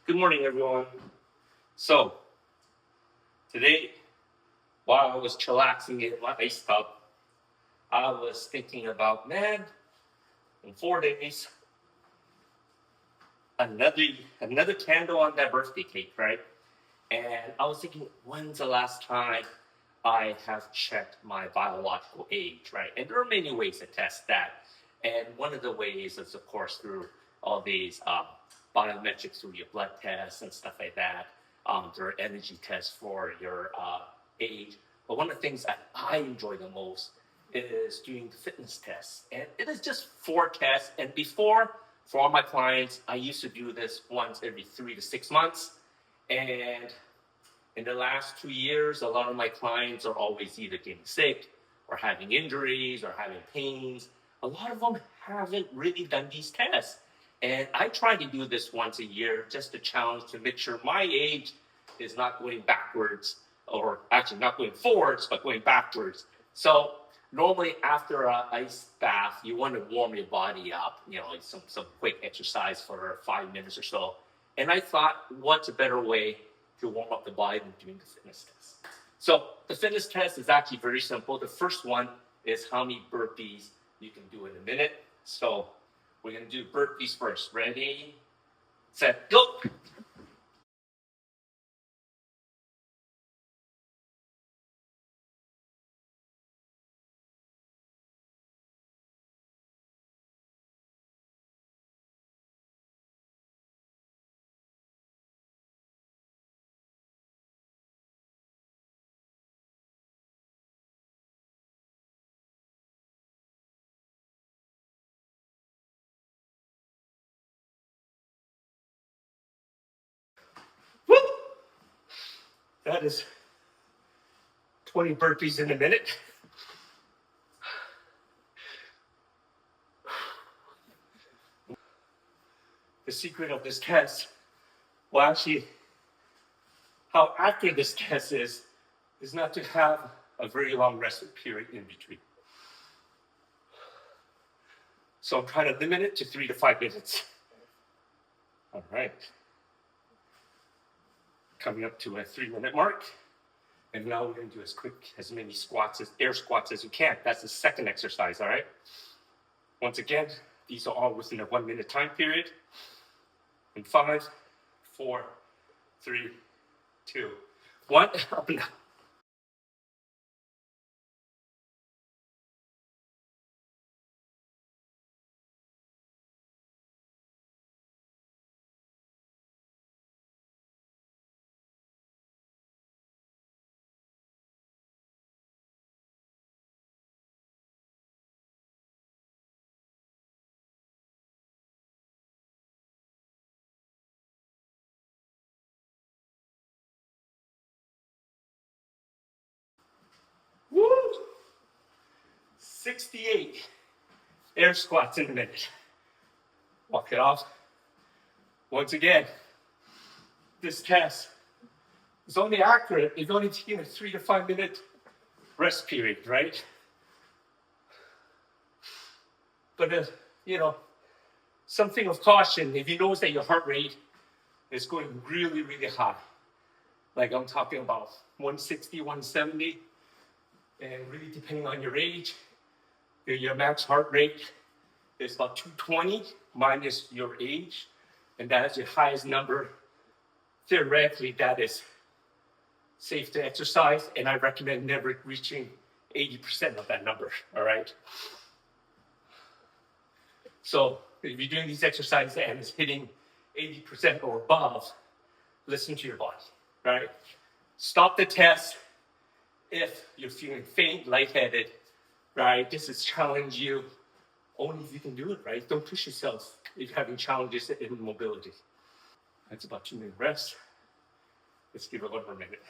Good morning, everyone. So, today, while I was chillaxing in my ice tub, I was thinking about, man, in 4 days, another candle on that birthday cake, right? And I was thinking, when's the last time I have checked my biological age, right? And there are many ways to test that. And one of the ways is, of course, through all these biometrics through your blood tests and stuff like that. There are energy tests for your age. But one of the things that I enjoy the most is doing the fitness tests. And it is just 4 tests. And before, for all my clients, I used to do this once every 3 to 6 months. And in the last 2 years, a lot of my clients are always either getting sick or having injuries or having pains. A lot of them haven't really done these tests. And I try to do this once a year just to challenge to make sure my age is not going backwards, or actually not going forwards, but going backwards. So normally after an ice bath, you want to warm your body up, like some quick exercise for 5 minutes or so. And I thought, what's a better way to warm up the body than doing the fitness test? So the fitness test is actually very simple. The first one is how many burpees you can do in a minute. So we're going to do burpees first. Ready, set, go. Woo! That is 20 burpees in a minute. The secret of this test, well, actually, how accurate this test is not to have a very long rest period in between. So I'm trying to limit it to 3 to 5 minutes. All right. Coming up to a 3-minute mark. And now we're going to do as many air squats as you can. That's the second exercise, all right? Once again, these are all within a 1-minute time period. In 5, 4, 3, 2, 1, up and down. Woo! 68 air squats in a minute. Walk it off. Once again, this test is only accurate if you're only taking a 3 to 5 minute rest period, right? But, something of caution, if you notice that your heart rate is going really, really high, like I'm talking about 160, 170, and really depending on your age, your max heart rate is about 220 minus your age, and that is your highest number. Theoretically, that is safe to exercise, and I recommend never reaching 80% of that number, all right? So if you're doing these exercises and it's hitting 80% or above, listen to your body, right? Stop the test if you're feeling faint, lightheaded, right? This is challenge you only if you can do it, right? Don't push yourself if you're having challenges in mobility. That's about 2-minute rest. Let's give it 1 more minute.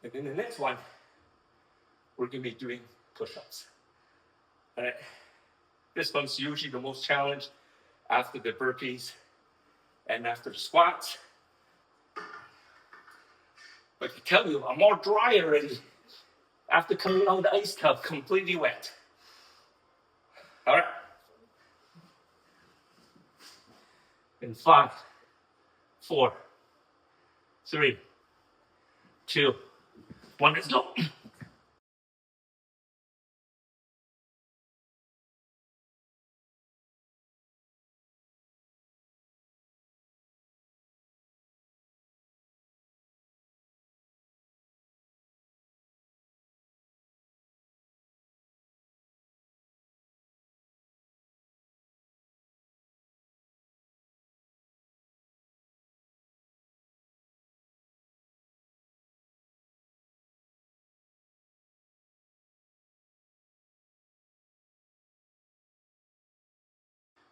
And then the next one, we're gonna be doing push-ups. All right. This one's usually the most challenged after the burpees and after the squats. But I tell you, I'm all dry already after coming out of the ice tub, completely wet. All right. In 5, 4, 3, 2, 1. Let's go.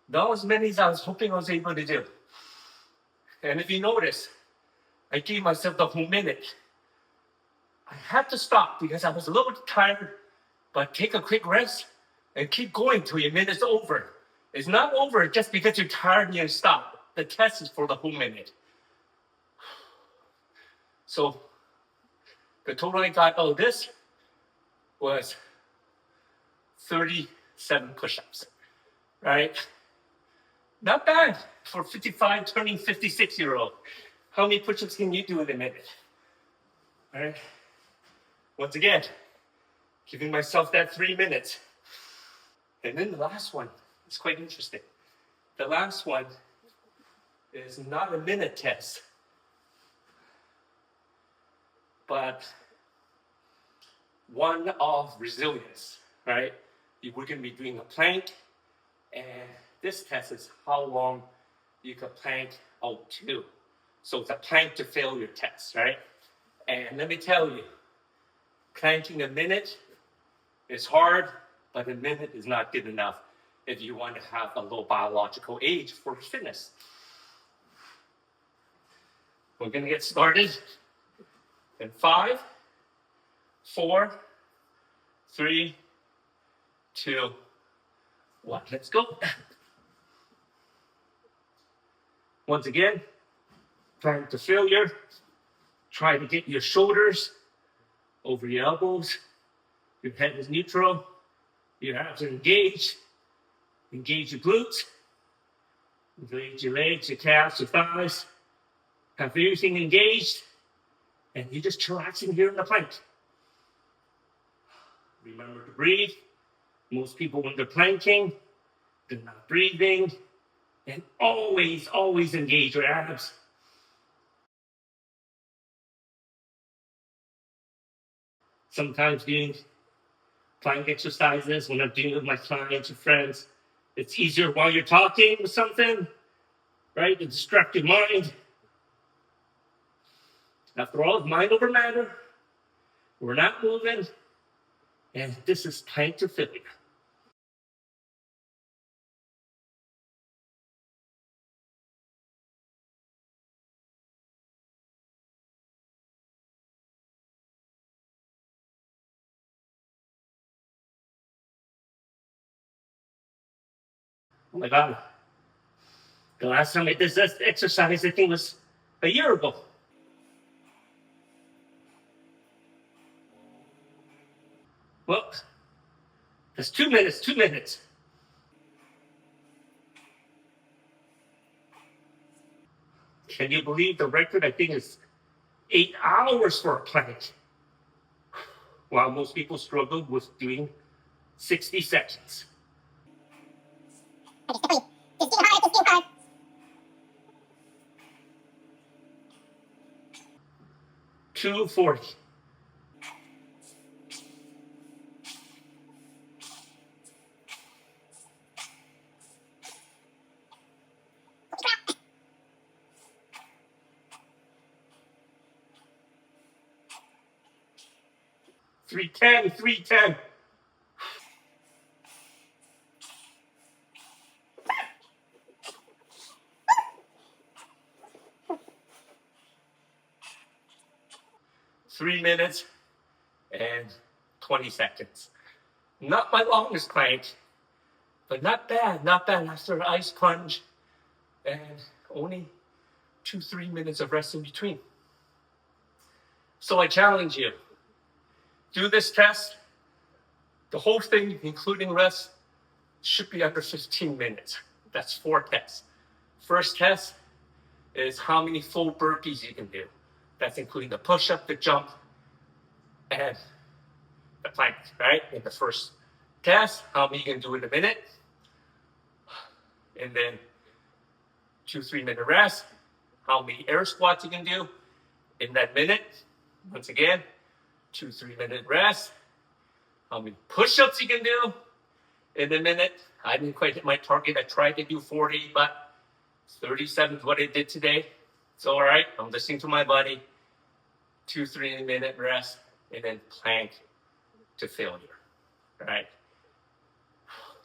Not as many as I was hoping I was able to do. And if you notice, I gave myself the whole minute. I had to stop because I was a little bit tired, but take a quick rest and keep going till your minute's over. It's not over just because you're tired and you stop. The test is for the whole minute. So the total I got out of this was 37 push-ups, right? Not bad for 55 turning 56-year-old. How many push-ups can you do in a minute? All right. Once again, giving myself that 3 minutes. And then the last one is quite interesting. The last one is not a minute test, but one of resilience, right? We're going to be doing a plank, and this test is how long you can plank out to. So it's a plank to failure test, right? And let me tell you, planking a minute is hard, but a minute is not good enough if you want to have a low biological age for fitness. We're going to get started in 5, 4, 3, 2, 1. Let's go. Once again, plank to failure. Try to get your shoulders over your elbows. Your head is neutral. Your abs are engaged. Engage your glutes. Engage your legs, your calves, your thighs. Have everything engaged. And you're just chillaxing here in the plank. Remember to breathe. Most people, when they're planking, they're not breathing. And always, always engage your abs. Sometimes doing plank exercises when I'm doing with my clients or friends, it's easier while you're talking or something, right? To distract your mind. After all, it's mind over matter. We're not moving. And this is plank to failure. Oh my God. The last time I did this exercise, I think was a year ago. Well, that's 2 minutes, 2 minutes. Can you believe the record, I think, is 8 hours for a plank? While most people struggle with doing 60 seconds. 240. 310, 310. Three minutes and 20 seconds. Not my longest plank, but not bad, not bad after an ice plunge and only 2-3 minutes of rest in between. So I challenge you, do this test. The whole thing, including rest, should be under 15 minutes. That's 4 tests. First test is how many full burpees you can do. That's including the push-up, the jump, and the plank, right? In the first test, how many you can do in a minute. And then 2-3 minute rest. How many air squats you can do in that minute. Once again, 2-3 minute rest. How many push-ups you can do in a minute. I didn't quite hit my target. I tried to do 40, but 37 is what I did today. It's all right. I'm listening to my body. 2-3 minute rest, and then plank to failure. All right.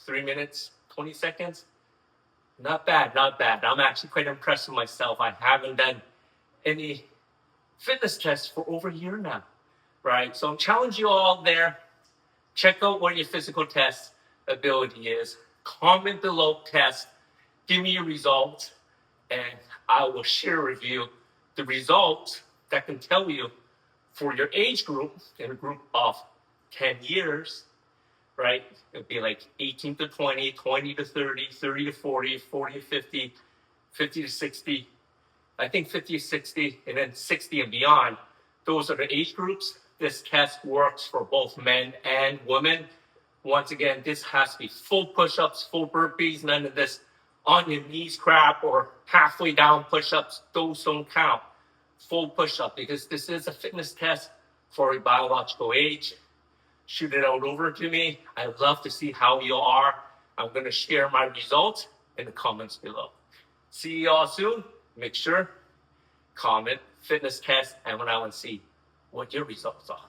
3 minutes, 20 seconds. Not bad, not bad. I'm actually quite impressed with myself. I haven't done any fitness tests for over a year now, right? So I'm challenging you all there. Check out what your physical test ability is. Comment below test. Give me your results, and I will share with you the results that can tell you for your age group, in a group of 10 years, right? It would be like 18 to 20, 20 to 30, 30 to 40, 40 to 50, 50 to 60. I think 50 to 60, and then 60 and beyond. Those are the age groups. This test works for both men and women. Once again, this has to be full push-ups, full burpees, none of this on your knees crap or halfway down push-ups. Those don't count. Full push-up, because this is a fitness test for a biological age. Shoot it out over to me. I'd love to see how you are. I'm going to share my results in the comments below. See you all soon. Make sure, comment, fitness test, and when I want to see what your results are.